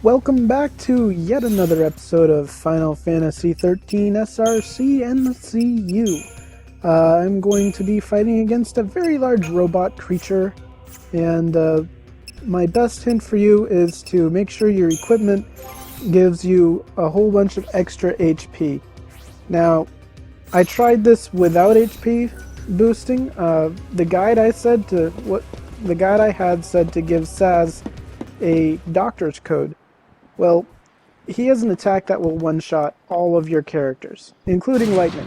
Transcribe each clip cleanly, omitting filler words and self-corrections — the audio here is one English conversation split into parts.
Welcome back to yet another episode of Final Fantasy XIII SRC NCU. I'm going to be fighting against a very large robot creature, and my best hint for you is to make sure your equipment gives you a whole bunch of extra HP. Now, I tried this without HP boosting. The guide I had said to give Saz a doctor's code. Well, he has an attack that will one-shot all of your characters, including lightning.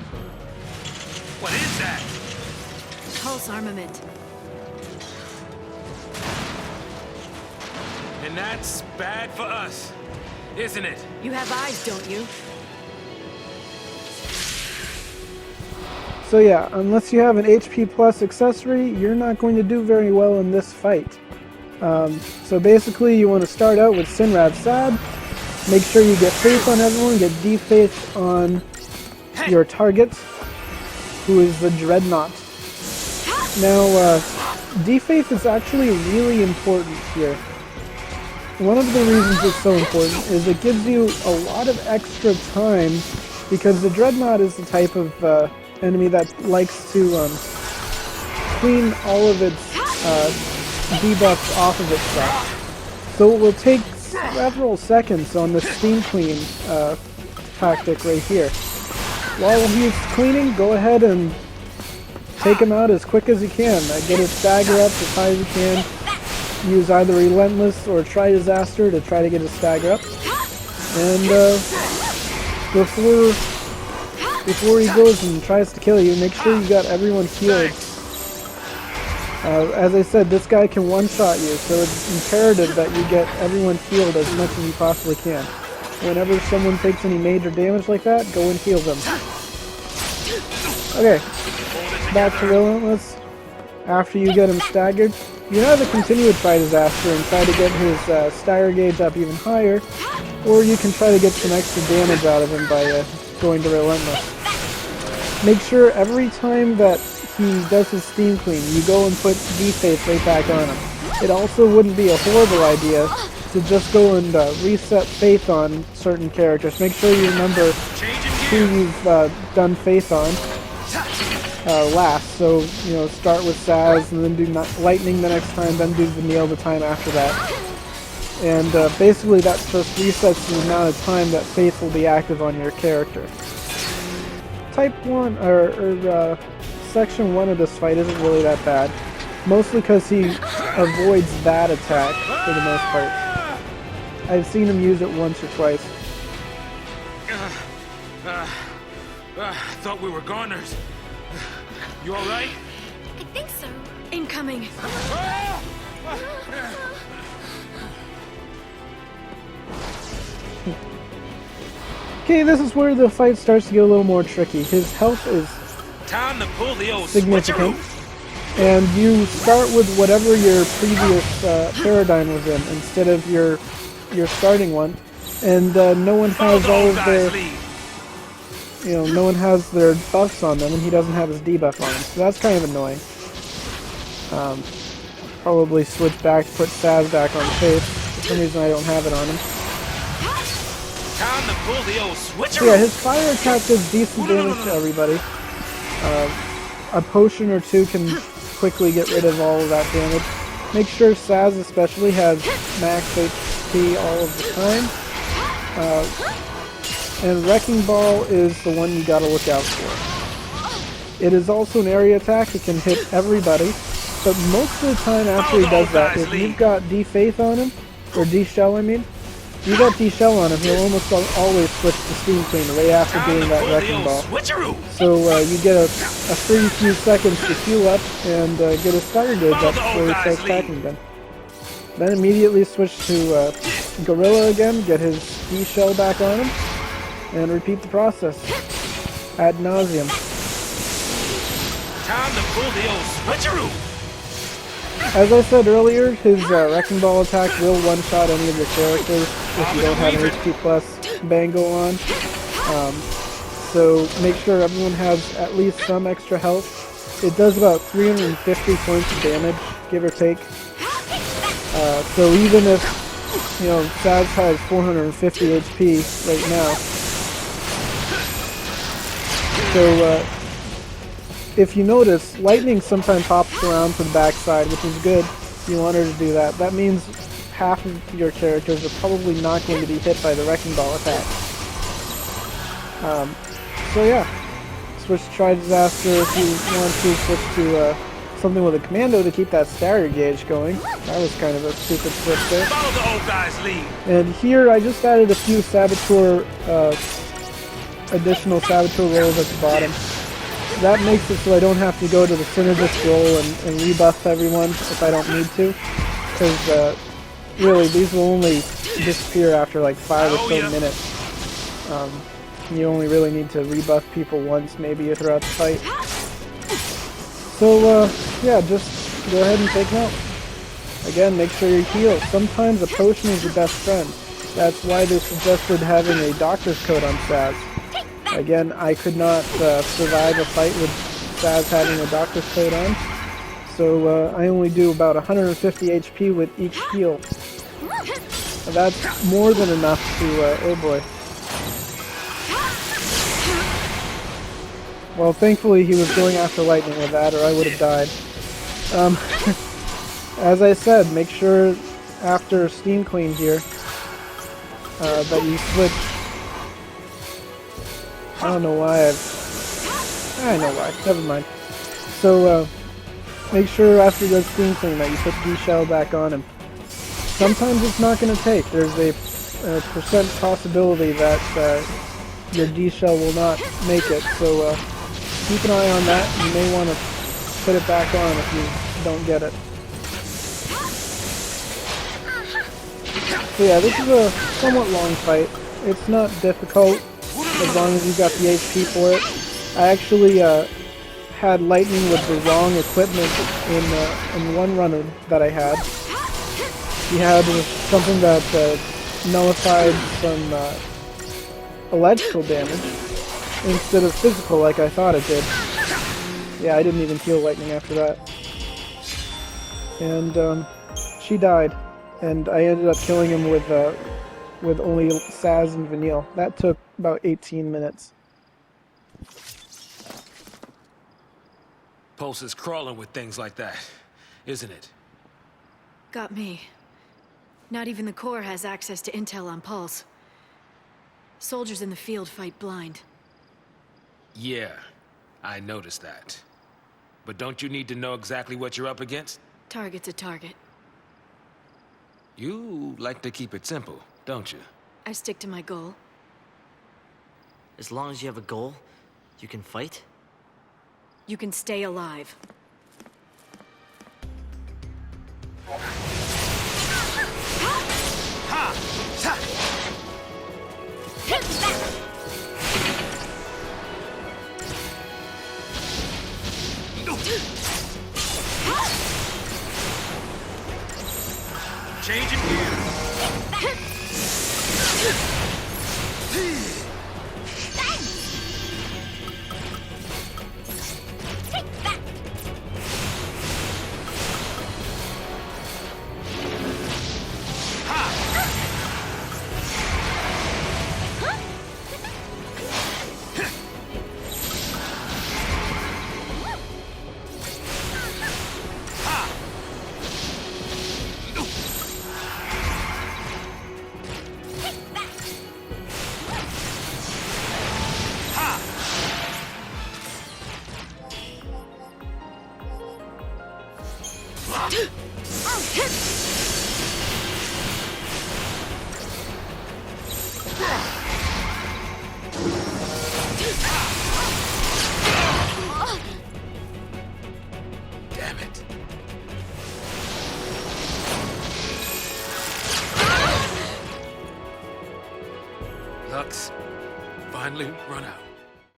What is that? Pulse armament. And that's bad for us, isn't it? You have eyes, don't you? So yeah, unless you have an HP plus accessory, you're not going to do very well in this fight. So basically you want to start out with Sinrav Sad, make sure you get faith on everyone, get D-faith on your target, who is the Dreadnaught. Now, D-faith is actually really important here. One of the reasons it's so important is it gives you a lot of extra time, because the Dreadnaught is the type of enemy that likes to clean all of its debuffs off of itself. So it will take several seconds on the steam clean tactic right here. While he's cleaning, go ahead and take him out as quick as you can. Get his stagger up as high as you can. Use either Relentless or Try Disaster to try to get his stagger up. And before he goes and tries to kill you, make sure you got everyone healed. As I said, this guy can one-shot you, so it's imperative that you get everyone healed as much as you possibly can. Whenever someone takes any major damage like that, go and heal them. Okay, back to Relentless. After you get him staggered, you can either continue to try Disaster and try to get his stagger gauge up even higher, or you can try to get some extra damage out of him by going to Relentless. Make sure every time that he does his steam clean, you go and put D-faith right back on him. It also wouldn't be a horrible idea to just go and reset faith on certain characters. Make sure you remember who you've done faith on last. So, you know, start with Saz and then do lightning the next time, then do Vanille the time after that. And basically that just resets the amount of time that faith will be active on your character. Type 1, or Section 1 of this fight isn't really that bad, mostly because he avoids that attack for the most part. I've seen him use it once or twice. I thought we were goners. You alright? I think so. Incoming. Okay, this is where the fight starts to get a little more tricky. His health is Time to pull the old significant, switcheroo. and you start with whatever your previous paradigm was in instead of your starting one, and no one has all of their, no one has their buffs on them, and he doesn't have his debuff on him, so that's kind of annoying. Probably switch back to put Saz back on Faith. For some reason I don't have it on him. Time to pull the old switcheroo. So yeah, his fire attack does decent damage to everybody. A potion or two can quickly get rid of all of that damage. Make sure Saz especially has max HP all of the time. And Wrecking Ball is the one you gotta look out for. It is also an area attack, it can hit everybody, but most of the time after he does that, if you've got D-Faith on him, or D-Shell I mean, if you got D-Shell on him, he'll almost always switch to Steam Clean right after doing that Wrecking Ball. So you get a free few seconds to heal up and get a stagger gauge up before he starts attacking again. Then immediately switch to Gorilla again, get his D-Shell back on him, and repeat the process ad nauseum. Time to pull the old switcheroo. As I said earlier, his Wrecking Ball attack will one-shot any of your characters if you don't have an HP plus bango on. So make sure everyone has at least some extra health. It does about 350 points of damage, give or take. So even if You know, Saz has 450 HP right now. So, if you notice, lightning sometimes hops around to the backside, which is good. You want her to do that. That means half of your characters are probably not going to be hit by the Wrecking Ball attack. So yeah, switch to Tri-Disaster if you want to, switch to something with a commando to keep that stagger gauge going. That was kind of a stupid switch there. Follow the old guy's lead. And here I just added a few Saboteur, additional Saboteur rolls at the bottom. That makes it so I don't have to go to the Synergist roll and rebuff everyone if I don't need to. Because really, these will only disappear after like 5 or so minutes. You only really need to rebuff people once, maybe throughout the fight. So, yeah, just go ahead and take note. Again, make sure you heal. Sometimes a potion is your best friend. That's why they suggested having a doctor's coat on Saz. Again, I could not survive a fight with Saz having a doctor's coat on. So, I only do about 150 HP with each heal. That's more than enough to, oh boy. Well, thankfully he was going after lightning with that, or I would have died. As I said, make sure after Steam Clean here that you switch. I don't know why I know why. Never mind. So make sure after the Steam Clean that you put D-Shell back on him. Sometimes it's not going to take. There's a percent possibility that your D-Shell will not make it. So keep an eye on that. You may want to put it back on if you don't get it. So yeah, this is a somewhat long fight. It's not difficult as long as you've got the HP for it. I actually had lightning with the wrong equipment in one runner that I had. He had something that nullified some electrical damage instead of physical like I thought it did. Yeah, I didn't even heal lightning after that. And she died, and I ended up killing him with only Saz and Vanille. That took about 18 minutes. Pulse is crawling with things like that, isn't it? Got me. Not even the Corps has access to intel on Pulse. Soldiers in the field fight blind. Yeah, I noticed that. But don't you need to know exactly what you're up against? Target's a target. You like to keep it simple, don't you? I stick to my goal. As long as you have a goal, you can fight? You can stay alive. Changing gears. Damn it. Luck's finally run out.